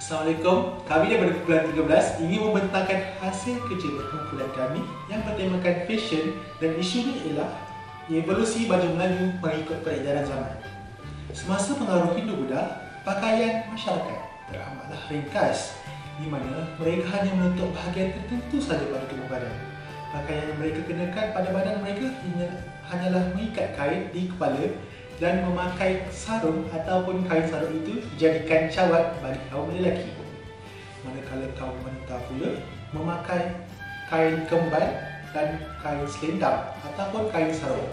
Assalamualaikum, kami daripada kumpulan 13 ingin membentangkan hasil kerja perkumpulan kami yang bertemakan fashion, dan isunya ialah evolusi baju Melayu mengikut peredaran zaman. Semasa pengaruh Hindu-Buddha, pakaian masyarakat teramatlah ringkas, di mana mereka hanya menutup bahagian tertentu sahaja pada tubuh badan. Pakaian yang mereka kenakan pada badan mereka hanyalah mengikat kain di kepala dan memakai sarung ataupun kain sarung itu dijadikan cawat bagi kaum lelaki. Manakala kaum wanita pula memakai kain kemban dan kain selendang ataupun kain sarung.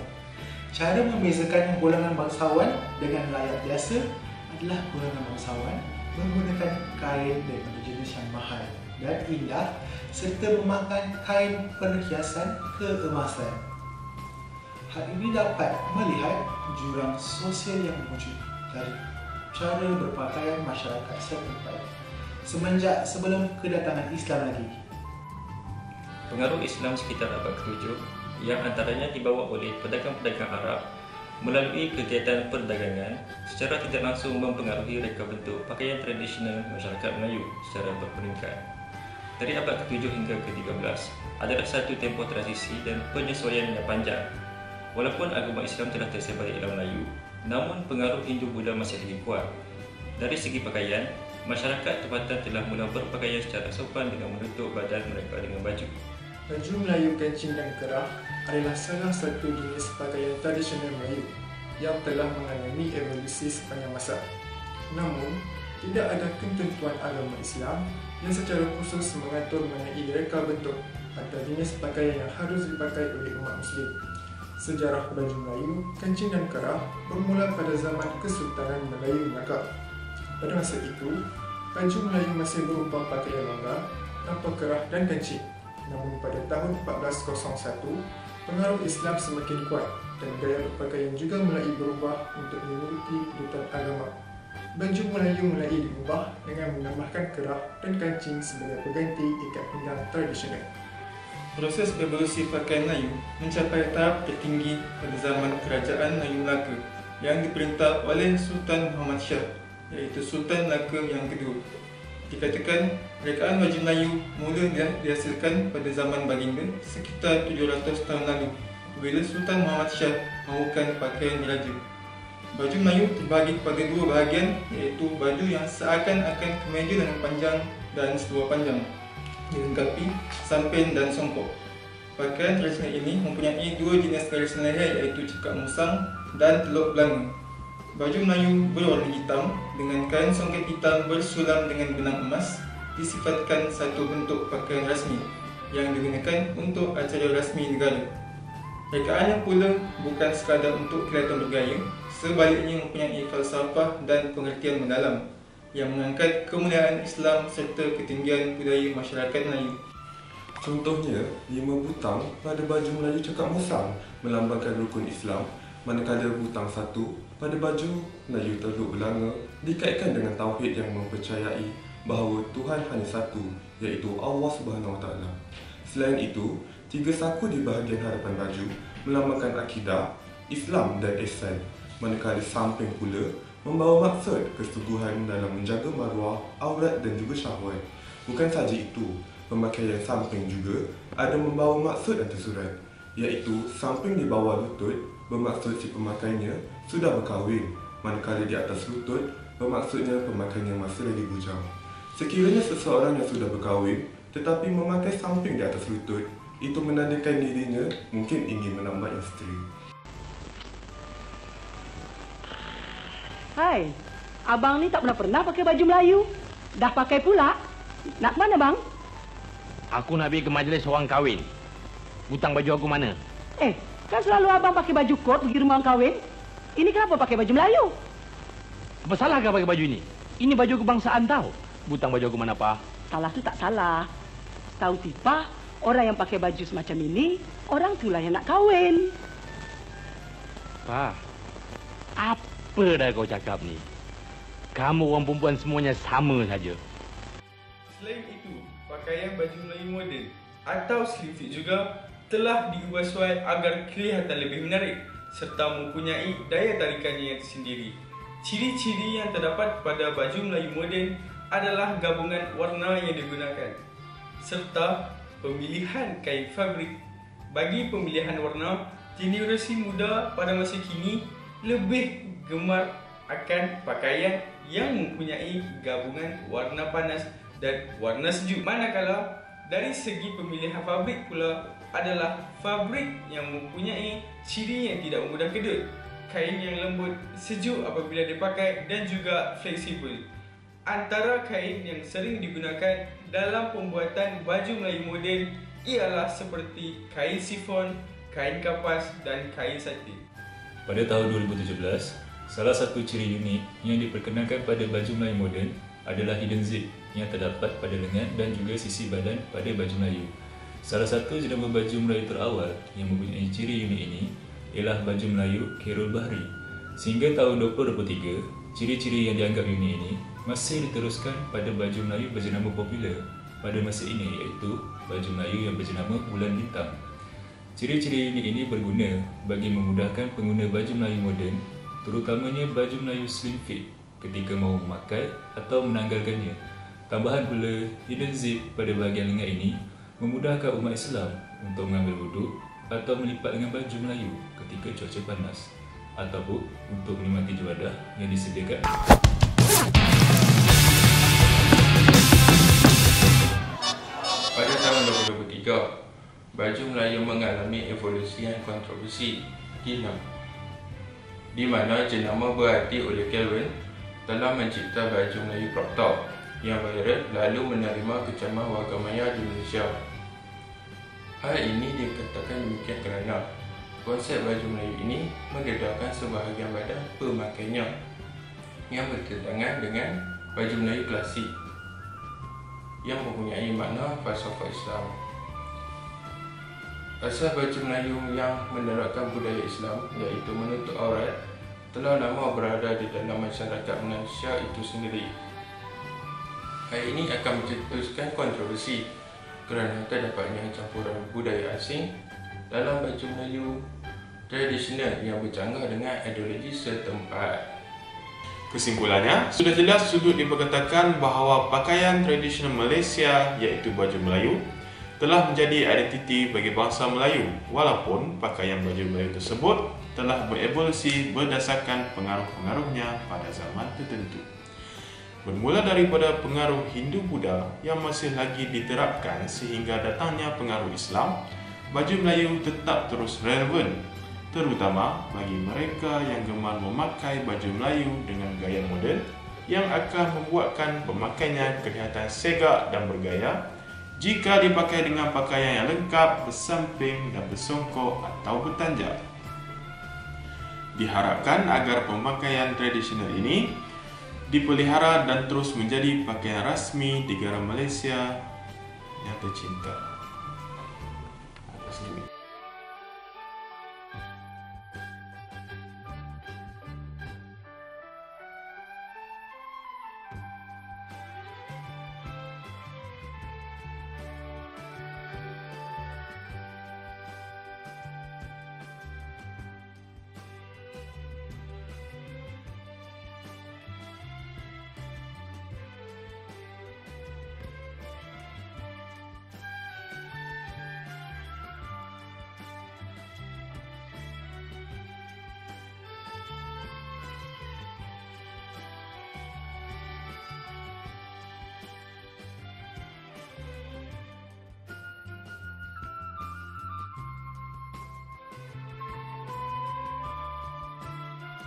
Cara membezakan golongan bangsawan dengan rakyat biasa adalah golongan bangsawan menggunakan kain daripada jenis yang mahal dan indah serta memakai kain perhiasan keemasan. Hal ini dapat melihat jurang sosial yang wujud dari cara berpakaian masyarakat setempat semenjak sebelum kedatangan Islam lagi. Pengaruh Islam sekitar abad ke-7 yang antaranya dibawa oleh pedagang-pedagang Arab melalui kegiatan perdagangan secara tidak langsung mempengaruhi reka bentuk pakaian tradisional masyarakat Melayu secara berperingkat. Dari abad ke-7 hingga ke-13 adalah satu tempoh transisi dan penyesuaian yang panjang. Walaupun agama Islam telah tersebar di dalam Melayu, namun pengaruh Hindu-Buddha masih lagi kuat. Dari segi pakaian, masyarakat tempatan telah mula berpakaian secara sopan dengan menutup badan mereka dengan baju. Baju Melayu kancing dan kerah adalah salah satu jenis pakaian tradisional Melayu yang telah mengalami evolusi sepanjang masa. Namun, tidak ada ketentuan agama Islam yang secara khusus mengatur mengenai reka bentuk atau jenis pakaian yang harus dipakai oleh umat Muslim. Sejarah baju Melayu, kancing dan kerah bermula pada zaman Kesultanan Melayu Melaka. Pada masa itu, baju Melayu masih berupa pakaian longgar tanpa kerah dan kancing. Namun pada tahun 1401, pengaruh Islam semakin kuat dan gaya berpakaian juga mulai berubah untuk mengikuti tuntutan agama. Baju Melayu mulai diubah dengan menambahkan kerah dan kancing sebagai pengganti ikat pinggang tradisional. Proses evolusi pakaian Melayu mencapai tahap tertinggi pada zaman Kerajaan Melayu Melaka yang diperintah oleh Sultan Muhammad Shah, iaitu Sultan Melaka yang kedua. Dikatakan rekaan baju Melayu mula dihasilkan pada zaman Baginda sekitar 700 tahun lalu bila Sultan Muhammad Shah mahukan pakaian diraja. Baju Melayu terbahagi kepada dua bahagian, iaitu baju yang seakan-akan kemeja dengan panjang dan seluar panjang, dilengkapi samping dan songkok. Pakaian tradisional ini mempunyai dua jenis garis leher, iaitu cekak musang dan teluk belanga. Baju Melayu berwarna hitam dengan kain songket hitam bersulam dengan benang emas disifatkan satu bentuk pakaian rasmi yang digunakan untuk acara rasmi negara. Rekaannya pula bukan sekadar untuk kelihatan bergaya, sebaliknya mempunyai falsafah dan pengertian mendalam yang mengangkat kemuliaan Islam serta ketinggian budaya masyarakat Melayu. Contohnya, 5 butang pada baju Melayu cekak musang melambangkan rukun Islam, manakala butang 1 pada baju Melayu teluk belanga dikaitkan dengan tauhid yang mempercayai bahawa Tuhan hanya satu, iaitu Allah SWT. Selain itu, 3 saku di bahagian hadapan baju melambangkan akidah, Islam dan ihsan, manakala samping pula membawa maksud kesungguhan dalam menjaga maruah, aurat dan juga syahwat. Bukan sahaja itu, pemakaian samping juga ada membawa maksud yang tersurat, iaitu samping di bawah lutut bermaksud si pemakainya sudah berkahwin, manakala di atas lutut bermaksudnya pemakainya masih lagi bujang. Sekiranya seseorang yang sudah berkahwin tetapi memakai samping di atas lutut, itu menandakan dirinya mungkin ingin menambah isteri. Hai, abang ni tak pernah pakai baju Melayu. Dah pakai pula. Nak mana bang? Aku nak pergi ke majlis orang kahwin. Butang baju aku mana? Kan selalu abang pakai baju kot pergi rumah orang kahwin. Ini kenapa pakai baju Melayu? Apa salah kau pakai baju ini? Ini baju kebangsaan tau. Butang baju aku mana, Pa? Salah tu tak salah. Tahu tipa, orang yang pakai baju semacam ini, orang itulah yang nak kahwin. Pa, apa dah kau cakap ni? Kamu orang perempuan semuanya sama saja. Selain itu, pakaian baju Melayu moden atau slim fit juga telah diubah sesuai agar kelihatan lebih menarik serta mempunyai daya tarikannya yang tersendiri. Ciri-ciri yang terdapat pada baju Melayu moden adalah gabungan warna yang digunakan serta pemilihan kain fabrik. Bagi pemilihan warna, generasi muda pada masa kini lebih gemar akan pakaian yang mempunyai gabungan warna panas dan warna sejuk. Manakala dari segi pemilihan fabrik pula adalah fabrik yang mempunyai ciri yang tidak mudah kedut, kain yang lembut, sejuk apabila dipakai dan juga fleksibel. Antara kain yang sering digunakan dalam pembuatan baju Melayu moden ialah seperti kain sifon, kain kapas dan kain satin. Pada tahun 2017, salah satu ciri unik yang diperkenalkan pada baju Melayu moden adalah hidden zip yang terdapat pada lengan dan juga sisi badan pada baju Melayu. Salah satu jenama baju Melayu terawal yang mempunyai ciri unik ini ialah baju Melayu Khairul Bahri. Sehingga tahun 2023, ciri-ciri yang dianggap unik ini masih diteruskan pada baju Melayu berjenama popular pada masa ini, iaitu baju Melayu yang berjenama Bulan Bintang. Ciri-ciri unik ini berguna bagi memudahkan pengguna baju Melayu moden, terutamanya baju Melayu slim fit ketika mahu memakai atau menanggalkannya. Tambahan pula, hidden zip pada bahagian lengan ini memudahkan umat Islam untuk mengambil wuduk atau melipat dengan baju Melayu ketika cuaca panas ataupun untuk menikmati juadah yang disediakan. Pada tahun 2023, baju Melayu mengalami evolusi yang kontroversi di mana jenama berhati oleh Kelvin telah mencipta baju Melayu crop top yang viral lalu menerima kecaman warga maya di Malaysia. Hal ini dikatakan demikian kerana konsep baju Melayu ini mendedahkan sebahagian badan pemakainya yang bertentangan dengan baju Melayu klasik yang mempunyai makna falsafah Islam. Asal baju Melayu yang menerapkan budaya Islam iaitu menutup aurat telah lama berada di dalam masyarakat Malaysia itu sendiri. Hal ini akan mencetuskan kontroversi kerana terdapatnya campuran budaya asing dalam baju Melayu tradisional yang bercanggah dengan ideologi setempat. Kesimpulannya, sudah jelas sudut diperkatakan bahawa pakaian tradisional Malaysia iaitu baju Melayu telah menjadi identiti bagi bangsa Melayu walaupun pakaian baju Melayu tersebut telah berevolusi berdasarkan pengaruh-pengaruhnya pada zaman tertentu. Bermula daripada pengaruh Hindu-Buddha yang masih lagi diterapkan sehingga datangnya pengaruh Islam, baju Melayu tetap terus relevan, terutama bagi mereka yang gemar memakai baju Melayu dengan gaya moden yang akan membuatkan pemakaiannya kelihatan segak dan bergaya jika dipakai dengan pakaian yang lengkap, bersamping dan bersongkok atau bertanjak. Diharapkan agar pemakaian tradisional ini dipelihara dan terus menjadi pakaian rasmi negara Malaysia yang tercinta.